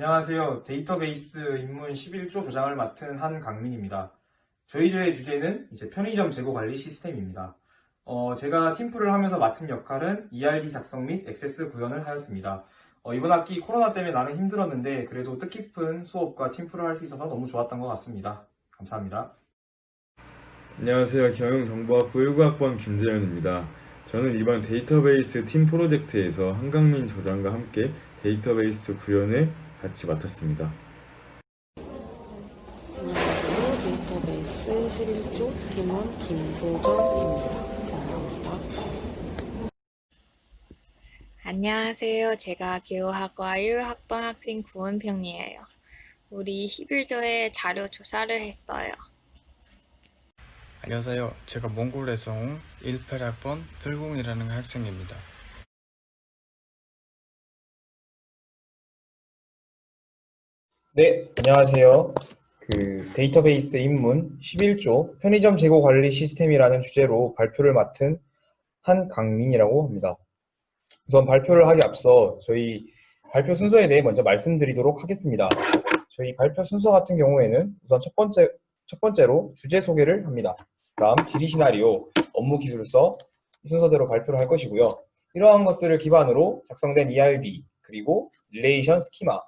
안녕하세요. 데이터베이스 입문 11조 조장을 맡은 한강민입니다. 저희 조의 주제는 이제 편의점 재고 관리 시스템입니다. 제가 팀플을 하면서 맡은 역할은 ERD 작성 및 액세스 구현을 하였습니다. 이번 학기 코로나 때문에 나는 힘들었는데 그래도 뜻깊은 수업과 팀플을 할 수 있어서 너무 좋았던 것 같습니다. 감사합니다. 안녕하세요. 경영정보학부 19학번 김재현입니다. 저는 이번 데이터베이스 팀 프로젝트에서 한강민 조장과 함께 데이터베이스 구현을 같이 맡았습니다. 안녕하세요. 데이터베이스 11조 팀원 김소정입니다. 감사합니다. 안녕하세요. 제가 기호학과유 학번 학생 구은평이에요. 우리 11조에 자료 조사를 했어요. 안녕하세요. 제가 몽골에서 온 18학번 필공이라는 학생입니다. 네, 안녕하세요. 데이터베이스 입문 11조 편의점 재고 관리 시스템이라는 주제로 발표를 맡은 한강민이라고 합니다. 우선 발표를 하기 앞서 저희 발표 순서에 대해 먼저 말씀드리도록 하겠습니다. 저희 발표 순서 같은 경우에는 우선 첫 번째로 주제 소개를 합니다. 다음 질의 시나리오, 업무 기술서 이 순서대로 발표를 할 것이고요. 이러한 것들을 기반으로 작성된 ERD, 그리고 릴레이션 스키마,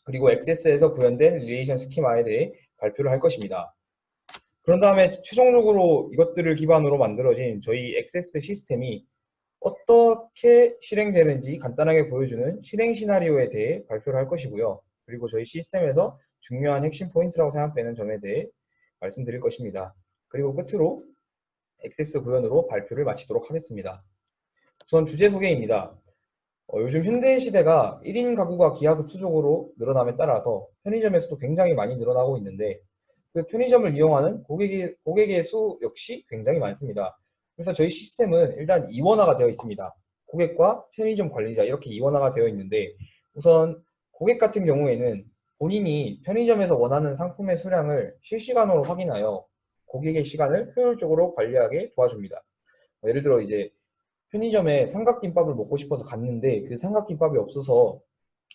그리고 액세스에서 구현된 릴레이션 스키마에 대해 발표를 할 것입니다. 그런 다음에 최종적으로 이것들을 기반으로 만들어진 저희 액세스 시스템이 어떻게 실행되는지 간단하게 보여주는 실행 시나리오에 대해 발표를 할 것이고요. 그리고 저희 시스템에서 중요한 핵심 포인트라고 생각되는 점에 대해 말씀드릴 것입니다. 그리고 끝으로 액세스 구현으로 발표를 마치도록 하겠습니다. 우선 주제 소개입니다. 요즘 현대 시대가 1인 가구가 기하급수적으로 늘어남에 따라서 편의점에서도 굉장히 많이 늘어나고 있는데 그 편의점을 이용하는 고객의 수 역시 굉장히 많습니다. 그래서 저희 시스템은 일단 이원화가 되어 있습니다. 고객과 편의점 관리자 이렇게 이원화가 되어 있는데 우선 고객 같은 경우에는 본인이 편의점에서 원하는 상품의 수량을 실시간으로 확인하여 고객의 시간을 효율적으로 관리하게 도와줍니다. 예를 들어 이제 편의점에 삼각김밥을 먹고 싶어서 갔는데 그 삼각김밥이 없어서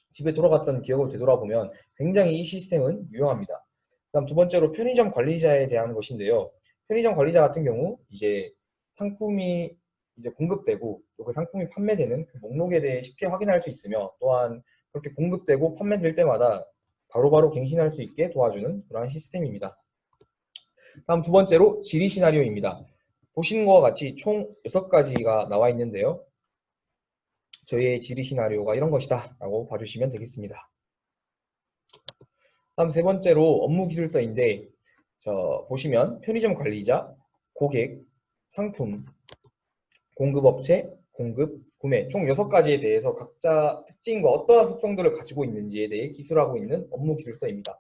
집에 돌아갔던 기억을 되돌아보면 굉장히 이 시스템은 유용합니다. 그다음 두 번째로 편의점 관리자에 대한 것인데요. 편의점 관리자 같은 경우 이제 상품이 이제 공급되고 또 그 상품이 판매되는 그 목록에 대해 쉽게 확인할 수 있으며 또한 그렇게 공급되고 판매될 때마다 바로바로 갱신할 수 있게 도와주는 그러한 시스템입니다. 다음 두 번째로 질의 시나리오입니다. 보시는 것과 같이 총 6가지가 나와 있는데요. 저희의 질의 시나리오가 이런 것이다 라고 봐주시면 되겠습니다. 다음 세 번째로 업무 기술서인데 보시면 편의점 관리자, 고객, 상품, 공급업체, 공급, 구매 총 6가지에 대해서 각자 특징과 어떠한 속성들을 가지고 있는지에 대해 기술하고 있는 업무 기술서입니다.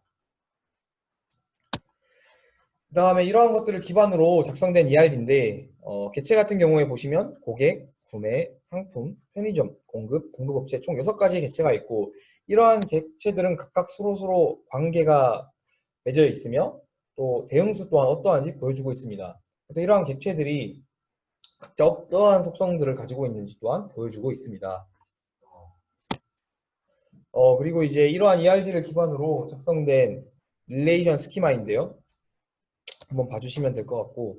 그 다음에 이러한 것들을 기반으로 작성된 ERD인데 객체 같은 경우에 보시면 고객, 구매, 상품, 편의점, 공급, 공급업체 총 6가지의 객체가 있고 이러한 객체들은 각각 서로 관계가 맺어 있으며 또 대응수 또한 어떠한지 보여주고 있습니다. 그래서 이러한 객체들이 각자 어떠한 속성들을 가지고 있는지 또한 보여주고 있습니다. 그리고 이제 이러한 ERD를 기반으로 작성된 릴레이션 스키마인데요. 한번 봐주시면 될 것 같고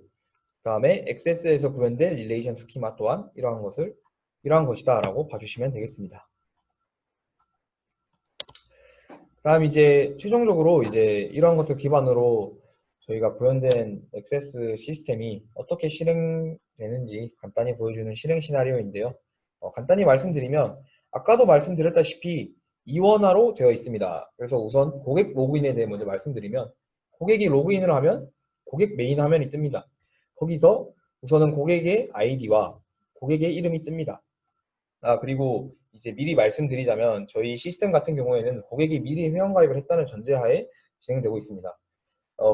그 다음에 액세스에서 구현된 릴레이션 스키마 또한 이러한 것이다 라고 봐주시면 되겠습니다. 다음 이제 최종적으로 이제 이러한 것들 기반으로 저희가 구현된 액세스 시스템이 어떻게 실행되는지 간단히 보여주는 실행 시나리오인데요. 간단히 말씀드리면 아까도 말씀드렸다시피 이원화로 되어 있습니다. 그래서 우선 고객 로그인에 대해 먼저 말씀드리면 고객이 로그인을 하면 고객 메인 화면이 뜹니다. 거기서 우선은 고객의 아이디와 고객의 이름이 뜹니다. 그리고 이제 미리 말씀드리자면 저희 시스템 같은 경우에는 고객이 미리 회원가입을 했다는 전제하에 진행되고 있습니다.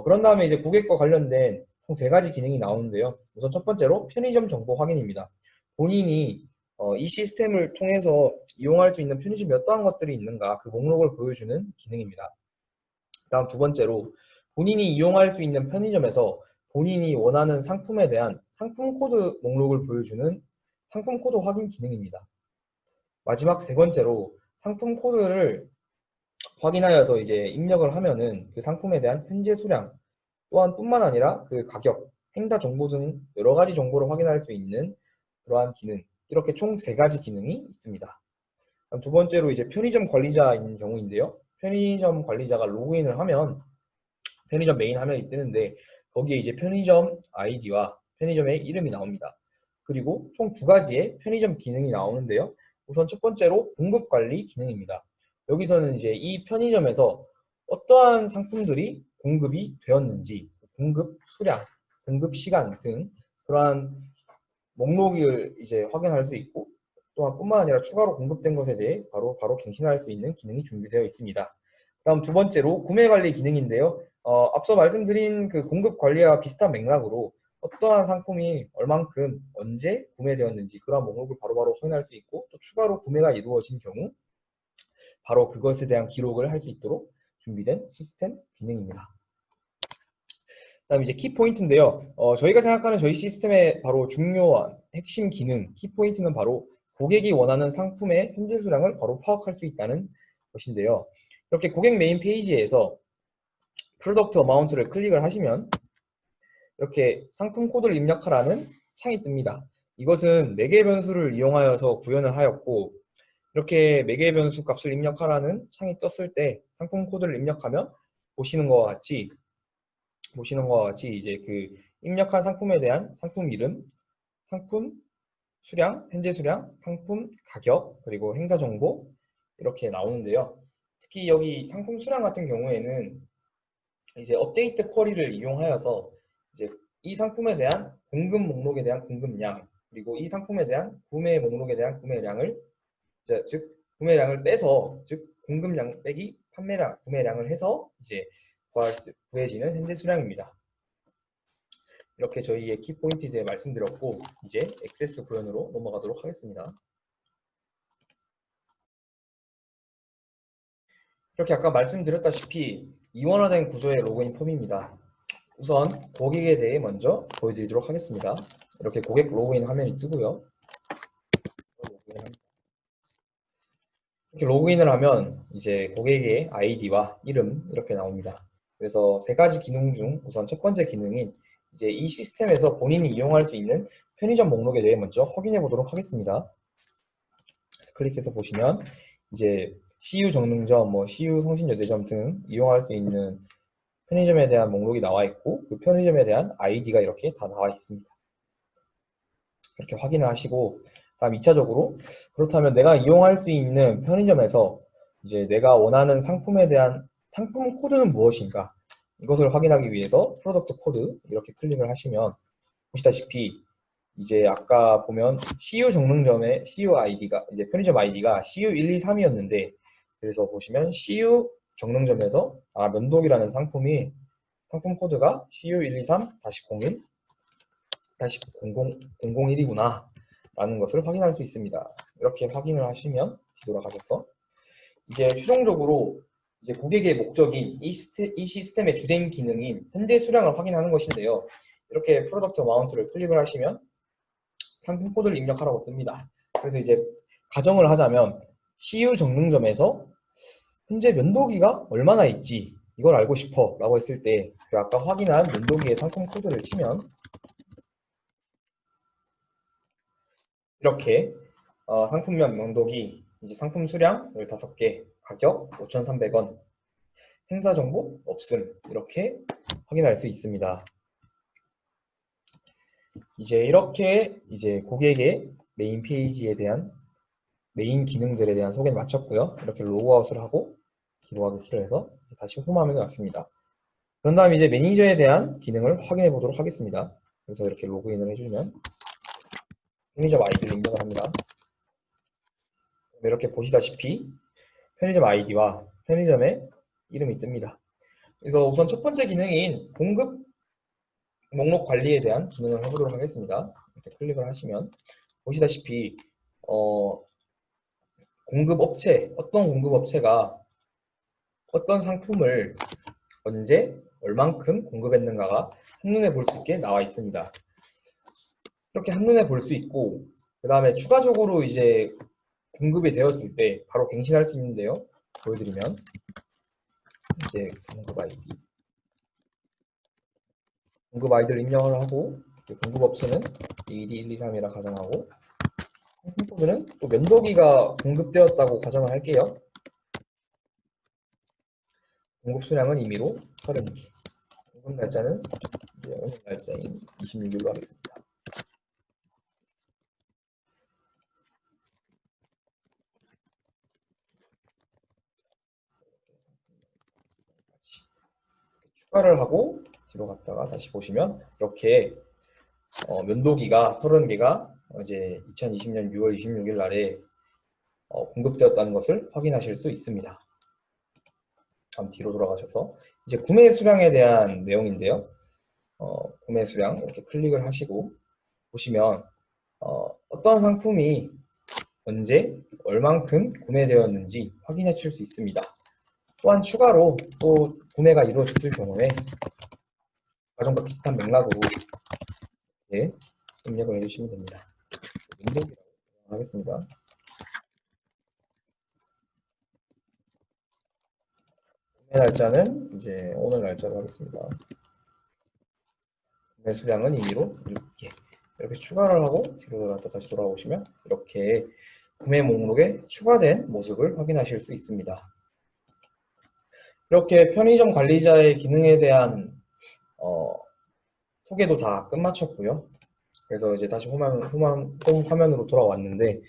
그런 다음에 이제 고객과 관련된 총 3가지 기능이 나오는데요. 우선 첫 번째로 편의점 정보 확인입니다. 본인이 이 시스템을 통해서 이용할 수 있는 편의점이 어떠한 것들이 있는가 그 목록을 보여주는 기능입니다. 다음 두 번째로 본인이 이용할 수 있는 편의점에서 본인이 원하는 상품에 대한 상품 코드 목록을 보여주는 상품 코드 확인 기능입니다. 마지막 세 번째로 상품 코드를 확인하여서 이제 입력을 하면은 그 상품에 대한 현재 수량 또한 뿐만 아니라 그 가격, 행사 정보 등 여러 가지 정보를 확인할 수 있는 그러한 기능, 이렇게 총 3가지 기능이 있습니다. 다음 두 번째로 이제 편의점 관리자인 경우인데요. 편의점 관리자가 로그인을 하면 편의점 메인 화면이 뜨는데 거기에 이제 편의점 아이디와 편의점의 이름이 나옵니다. 그리고 총 2가지의 편의점 기능이 나오는데요. 우선 첫 번째로 공급 관리 기능입니다. 여기서는 이제 이 편의점에서 어떠한 상품들이 공급이 되었는지, 공급 수량, 공급 시간 등 그러한 목록을 이제 확인할 수 있고, 또한 뿐만 아니라 추가로 공급된 것에 대해 바로 갱신할 수 있는 기능이 준비되어 있습니다. 다음 두 번째로 구매 관리 기능인데요. 앞서 말씀드린 그 공급 관리와 비슷한 맥락으로 어떠한 상품이 얼만큼 언제 구매되었는지 그런 목록을 바로바로 확인할 수 있고, 또 추가로 구매가 이루어진 경우 바로 그것에 대한 기록을 할 수 있도록 준비된 시스템 기능입니다. 그다음 이제 키포인트인데요. 저희가 생각하는 저희 시스템의 바로 중요한 핵심 기능, 키포인트는 바로 고객이 원하는 상품의 현재 수량을 바로 파악할 수 있다는 것인데요. 이렇게 고객 메인 페이지에서 프로덕트 어마운트를 클릭을 하시면 이렇게 상품 코드를 입력하라는 창이 뜹니다. 이것은 매개 변수를 이용하여서 구현을 하였고, 이렇게 매개 변수 값을 입력하라는 창이 떴을 때 상품 코드를 입력하면 보시는 것과 같이 이제 그 입력한 상품에 대한 상품 이름, 상품 수량, 현재 수량, 상품 가격, 그리고 행사 정보 이렇게 나오는데요. 특히 여기 상품 수량 같은 경우에는 이제 업데이트 쿼리를 이용하여서 이제 이 상품에 대한 공급 목록에 대한 공급량, 그리고 이 상품에 대한 구매 목록에 대한 구매량을 즉 구매량을 빼서, 즉 공급량 빼기 판매량, 구매량을 해서 이제 구해지는 현재 수량입니다. 이렇게 저희의 키포인트에 대해 말씀드렸고, 이제 액세스 구현으로 넘어가도록 하겠습니다. 이렇게 아까 말씀드렸다시피 이원화된 구조의 로그인 폼입니다. 우선 고객에 대해 먼저 보여드리도록 하겠습니다. 이렇게 고객 로그인 화면이 뜨고요. 이렇게 로그인을 하면 이제 고객의 아이디와 이름 이렇게 나옵니다. 그래서 3가지 기능 중 우선 첫 번째 기능인 이제 이 시스템에서 본인이 이용할 수 있는 편의점 목록에 대해 먼저 확인해 보도록 하겠습니다. 클릭해서 보시면 이제 CU 정릉점, CU 성신여대점 등 이용할 수 있는 편의점에 대한 목록이 나와 있고, 그 편의점에 대한 아이디가 이렇게 다 나와 있습니다. 이렇게 확인을 하시고, 다음 2차적으로 그렇다면 내가 이용할 수 있는 편의점에서 이제 내가 원하는 상품에 대한 상품 코드는 무엇인가, 이것을 확인하기 위해서 프로덕트 코드 이렇게 클릭을 하시면 보시다시피 이제 아까 보면 CU 정릉점의 CU 아이디가 이제 편의점 아이디가 CU123이었는데, 그래서 보시면 CU 정릉점에서 면도기라는 상품이 상품 코드가 CU123-01-001이구나 라는 것을 확인할 수 있습니다. 이렇게 확인을 하시면 뒤돌아가셔서 이제 최종적으로 이제 고객의 목적인 이 시스템의 주된 기능인 현재 수량을 확인하는 것인데요. 이렇게 프로덕트 어마운트를 클릭을 하시면 상품 코드를 입력하라고 뜹니다. 그래서 이제 가정을 하자면 CU 정릉점에서 현재 면도기가 얼마나 있지 이걸 알고 싶어 라고 했을 때 그 아까 확인한 면도기의 상품 코드를 치면 이렇게 상품명 면도기, 이제 상품 수량 15개, 가격 5,300원, 행사 정보 없음, 이렇게 확인할 수 있습니다. 이제 이렇게 이제 고객의 메인 페이지에 대한 메인 기능들에 대한 소개를 마쳤고요. 이렇게 로그아웃을 하고 기록하기 키를 해서 다시 홈화면에 왔습니다. 그런 다음 이제 매니저에 대한 기능을 확인해 보도록 하겠습니다. 그래서 이렇게 로그인을 해주면 편의점 아이디를 입력을 합니다. 이렇게 보시다시피 편의점 아이디와 편의점의 이름이 뜹니다. 그래서 우선 첫 번째 기능인 공급 목록 관리에 대한 기능을 해보도록 하겠습니다. 이렇게 클릭을 하시면 보시다시피 공급업체, 어떤 공급업체가 어떤 상품을 언제 얼만큼 공급했는가가 한눈에 볼 수 있게 나와 있습니다. 이렇게 한눈에 볼 수 있고, 그 다음에 추가적으로 이제 공급이 되었을 때 바로 갱신할 수 있는데요. 보여드리면 이제 공급 아이디를 입력을 하고 공급 업체는 ED123이라 가정하고 상품 코드는 또 면도기가 공급되었다고 가정을 할게요. 공급 수량은 임의로 30개. 공급 날짜는 이제 오늘 날짜인 26일로 하겠습니다. 추가를 하고 뒤로 갔다가 다시 보시면 이렇게 면도기가 30개가 이제 2020년 6월 26일 날에 공급되었다는 것을 확인하실 수 있습니다. 다음 뒤로 돌아가셔서 이제 구매 수량에 대한 내용인데요. 구매 수량 이렇게 클릭을 하시고 보시면 어떤 상품이 언제 얼만큼 구매되었는지 확인하실 수 있습니다. 또한 추가로 또 구매가 이루어졌을 경우에 과정과 비슷한 맥락으로 입력을 해주시면 됩니다. 면도기라고 하겠습니다. 구매 날짜는 이제 오늘 날짜로 하겠습니다. 구매 수량은 임의로 6개. 이렇게 추가를 하고 뒤로 돌아갔다 다시 돌아오시면 이렇게 구매 목록에 추가된 모습을 확인하실 수 있습니다. 이렇게 편의점 관리자의 기능에 대한 소개도 다 끝마쳤고요. 그래서 이제 다시 홈 화면으로 돌아왔는데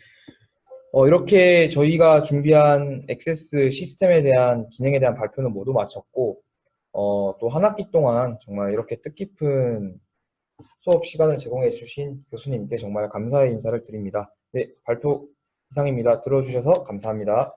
이렇게 저희가 준비한 액세스 시스템에 대한 기능에 대한 발표는 모두 마쳤고 또 한 학기 동안 정말 이렇게 뜻깊은 수업 시간을 제공해 주신 교수님께 정말 감사의 인사를 드립니다. 네, 발표 이상입니다. 들어주셔서 감사합니다.